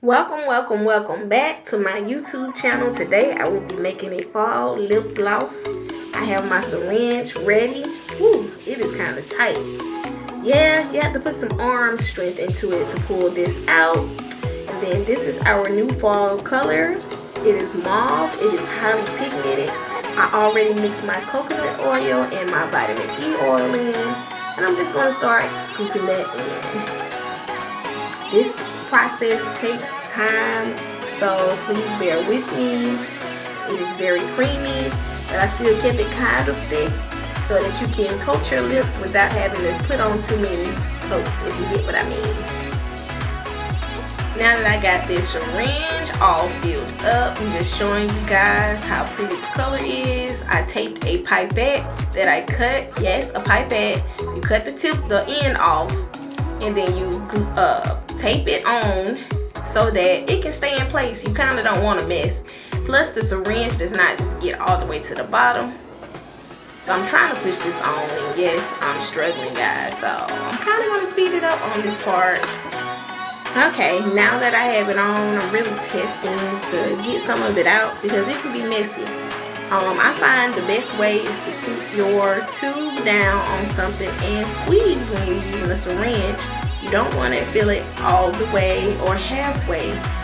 Welcome back to my YouTube channel. Today I will be making a fall lip gloss. I have my syringe ready. Woo, it is kind of tight. Yeah, you have to put some arm strength into it to pull this out. And then this is our new fall color. It is mauve. It is highly pigmented. I already mixed my coconut oil and my vitamin E oil in. And I'm just going to start scooping that in. This process takes time, so please bear with me. It is very creamy, but I still kept it kind of thick so that you can coat your lips without having to put on too many coats, if you get what I mean. Now that I got this syringe all filled up, I'm just showing you guys how pretty the color is. I taped a pipette that I cut. Yes, a pipette. You cut the end off, and then you tape it on so that it can stay in place. You kind of don't want to mess. Plus the syringe does not just get all the way to the bottom. So I'm trying to push this on, and yes, I'm struggling, guys. So I'm kind of going to speed it up on this part. Okay, now that I have it on, I'm really testing to get some of it out because it can be messy. I find the best way is to scoop your tube down on something and squeeze when you're using a syringe. You don't want to fill it all the way or halfway.